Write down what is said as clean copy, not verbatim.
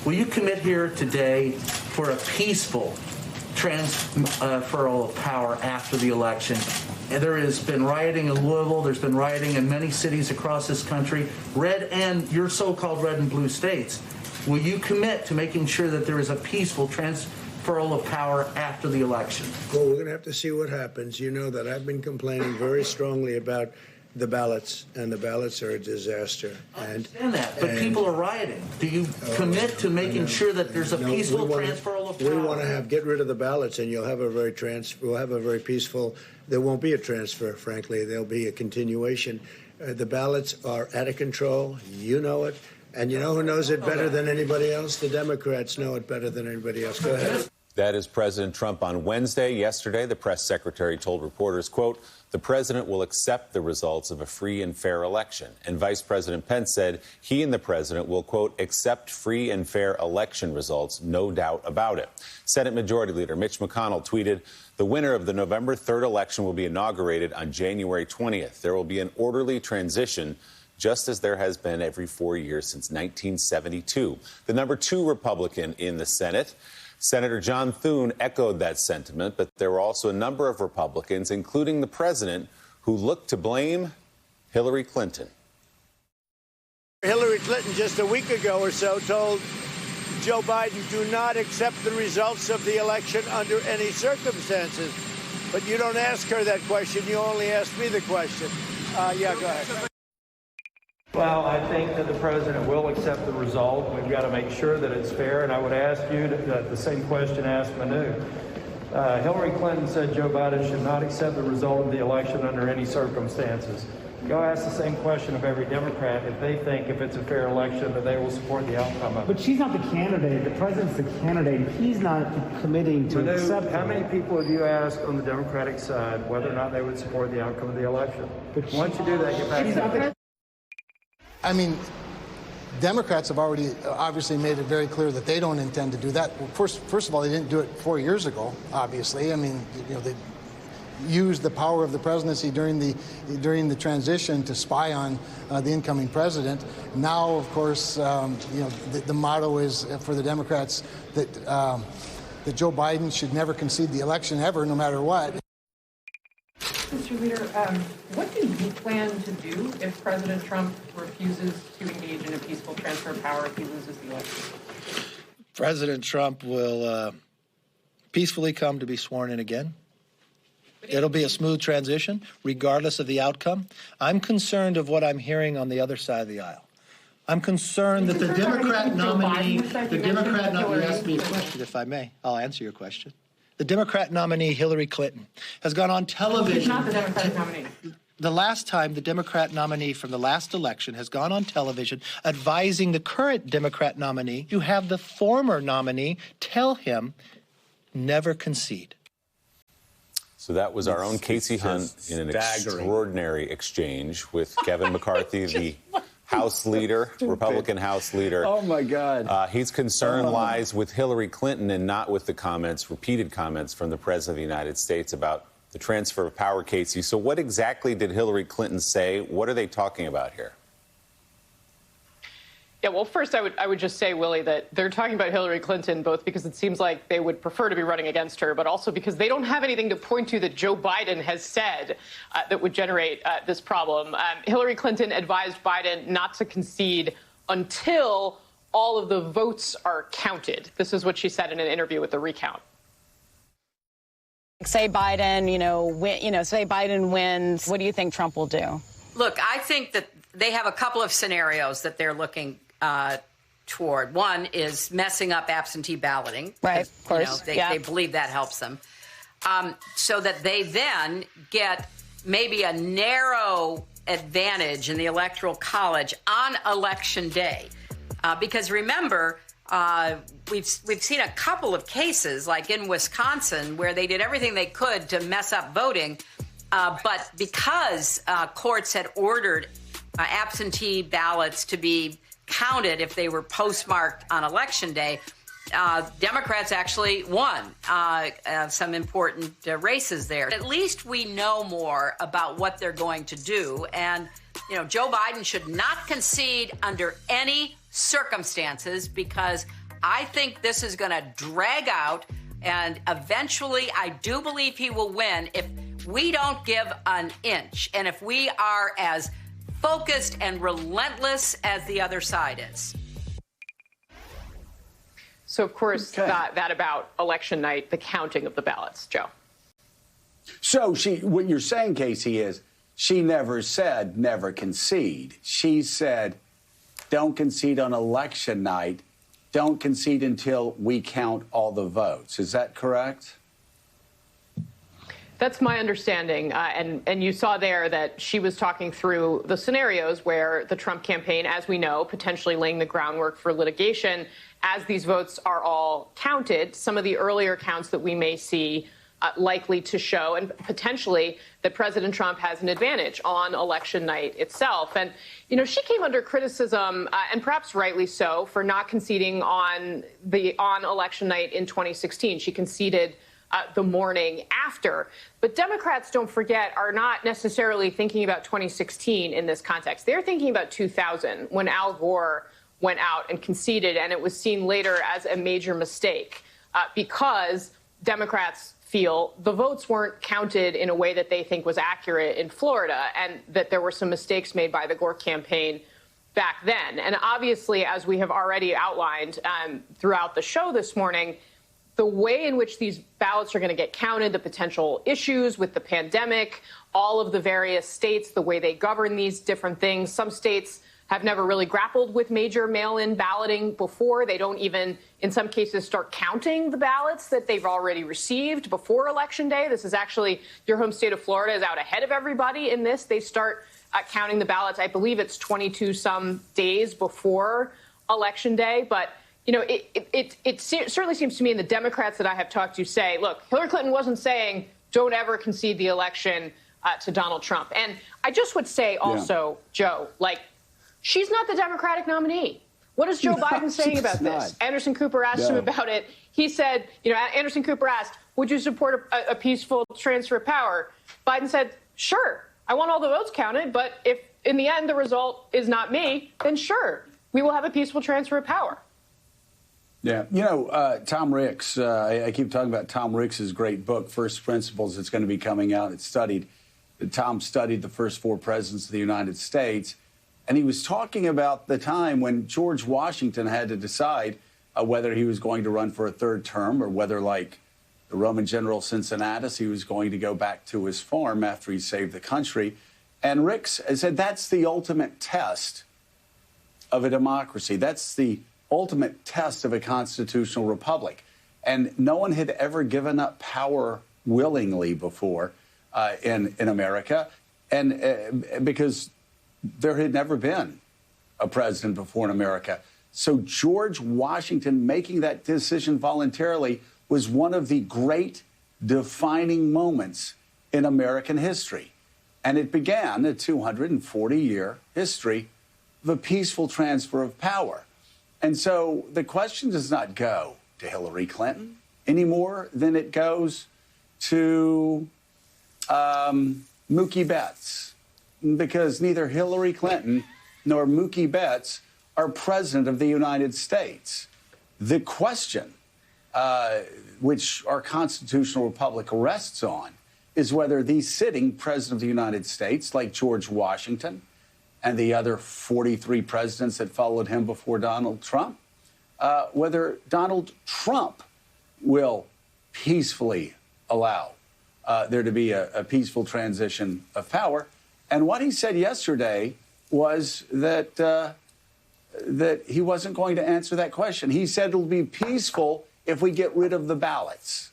Will you commit here today for a peaceful transferal of power after the election? And there has been rioting in Louisville. There's been rioting in many cities across this country, red and your so-called red and blue states. Will you commit to making sure that there is a peaceful transferal of power after the election? Well, we're going to have to see what happens. You know that I've been complaining very strongly about the ballots, and the ballots are a disaster. I understand that, but people are rioting. Do you commit to making sure that there's a peaceful transferal of power? We want to get rid of the ballots, and we'll have a very peaceful. There won't be a transfer, frankly. There'll be a continuation. The ballots are out of control. You know it, and you know who knows it better than anybody else? The Democrats know it better than anybody else. Go ahead. That is President Trump on Wednesday. Yesterday, the press secretary told reporters, quote, the president will accept the results of a free and fair election. And Vice President Pence said he and the president will, quote, accept free and fair election results, no doubt about it. Senate Majority Leader Mitch McConnell tweeted, the winner of the November 3rd election will be inaugurated on January 20th. There will be an orderly transition, just as there has been every 4 years since 1972. The number 2 Republican in the Senate, Senator John Thune, echoed that sentiment, but there were also a number of Republicans, including the president, who looked to blame Hillary Clinton. Hillary Clinton just a week ago or so told Joe Biden, do not accept the results of the election under any circumstances. But you don't ask her that question. You only ask me the question. Yeah, go ahead. Well, I think that the president will accept the result. We've got to make sure that it's fair. And I would ask you the same question asked Manu. Hillary Clinton said Joe Biden should not accept the result of the election under any circumstances. Go ask the same question of every Democrat if they think if it's a fair election that they will support the outcome of it. But she's not the candidate. The president's the candidate. He's not committing to accept. How many people have you asked on the Democratic side whether or not they would support the outcome of the election? But once you do that, get back to it. I mean, Democrats have already obviously made it very clear that they don't intend to do that. Well, first of all, they didn't do it 4 years ago, obviously. I mean, you know, they used the power of the presidency during the transition to spy on the incoming president. Now, of course, you know, the motto is for the Democrats that Joe Biden should never concede the election ever, no matter what. Mr. Leader, what do you plan to do if President Trump refuses to engage in a peaceful transfer of power if he loses the election? President Trump will peacefully come to be sworn in again. It'll be a smooth transition, regardless of the outcome. I'm concerned of what I'm hearing on the other side of the aisle. I'm concerned that the Democrat nominee, you asked me a question, if I may. I'll answer your question. The Democrat nominee, Hillary Clinton, has gone on television. She's not the Democratic nominee. The last time the Democrat nominee from the last election has gone on television advising the current Democrat nominee, you have the former nominee tell him, never concede. So that was our own Casey Hunt in an extraordinary exchange with Kevin McCarthy, the House leader, Republican House leader. Oh, my God. His concern lies with Hillary Clinton and not with the comments, repeated comments from the President of the United States about the transfer of power, Casey. So what exactly did Hillary Clinton say? What are they talking about here? Yeah, well, first, I would just say, Willie, that they're talking about Hillary Clinton both because it seems like they would prefer to be running against her, but also because they don't have anything to point to that Joe Biden has said that would generate this problem. Hillary Clinton advised Biden not to concede until all of the votes are counted. This is what she said in an interview with The Recount. Say Biden, say Biden wins. What do you think Trump will do? Look, I think that they have a couple of scenarios that they're looking toward. One is messing up absentee balloting. Right, of course. They believe that helps them. So that they then get maybe a narrow advantage in the Electoral College on Election Day. Because remember, we've seen a couple of cases, like in Wisconsin, where they did everything they could to mess up voting. But because courts had ordered absentee ballots to be counted if they were postmarked on Election Day, Democrats actually won some important races there. At least we know more about what they're going to do. And, Joe Biden should not concede under any circumstances because I think this is going to drag out, and eventually I do believe he will win if we don't give an inch and if we are as focused and relentless as the other side is. So, of course, that about election night, the counting of the ballots, Joe. So what you're saying, Casey, is she never said never concede. She said don't concede on election night. Don't concede until we count all the votes. Is that correct? That's my understanding. And you saw there that she was talking through the scenarios where the Trump campaign, as we know, potentially laying the groundwork for litigation as these votes are all counted. Some of the earlier counts that we may see likely to show and potentially that President Trump has an advantage on election night itself. And, you know, she came under criticism, and perhaps rightly so, for not conceding on election night in 2016. She conceded the morning after. But Democrats, don't forget, are not necessarily thinking about 2016 in this context. They're thinking about 2000, when Al Gore went out and conceded, and it was seen later as a major mistake because Democrats feel the votes weren't counted in a way that they think was accurate in Florida, and that there were some mistakes made by the Gore campaign back then. And obviously, as we have already outlined throughout the show this morning, the way in which these ballots are going to get counted, the potential issues with the pandemic, all of the various states, the way they govern these different things. Some states have never really grappled with major mail-in balloting before. They don't even, in some cases, start counting the ballots that they've already received before Election Day. This is actually, your home state of Florida is out ahead of everybody in this. They start counting the ballots, I believe it's 22-some days before Election Day. But you know, it certainly seems to me, and the Democrats that I have talked to say, look, Hillary Clinton wasn't saying don't ever concede the election to Donald Trump. And I just would say also, Joe, like, she's not the Democratic nominee. What is Joe Biden saying about this? Anderson Cooper asked him about it. He said, you know, Anderson Cooper asked, would you support a peaceful transfer of power? Biden said, sure, I want all the votes counted, but if in the end the result is not me, then sure, we will have a peaceful transfer of power. Yeah. You know, Tom Ricks, I keep talking about Tom Ricks' great book, First Principles. It's going to be coming out. Tom studied the first 4 presidents of the United States. And he was talking about the time when George Washington had to decide whether he was going to run for a 3rd term or whether, like the Roman general Cincinnatus, he was going to go back to his farm after he saved the country. And Ricks said that's the ultimate test of a democracy. That's the ultimate test of a constitutional republic. And no one had ever given up power willingly before in America. And because there had never been a president before in America. So George Washington making that decision voluntarily was one of the great defining moments in American history. And it began a 240-year history of a peaceful transfer of power. And so the question does not go to Hillary Clinton any more than it goes to Mookie Betts, because neither Hillary Clinton nor Mookie Betts are president of the United States. The question, which our constitutional republic rests on, is whether the sitting president of the United States, like George Washington and the other 43 presidents that followed him before Donald Trump, whether Donald Trump will peacefully allow there to be a peaceful transition of power. And what he said yesterday was that that he wasn't going to answer that question. He said it'll be peaceful if we get rid of the ballots.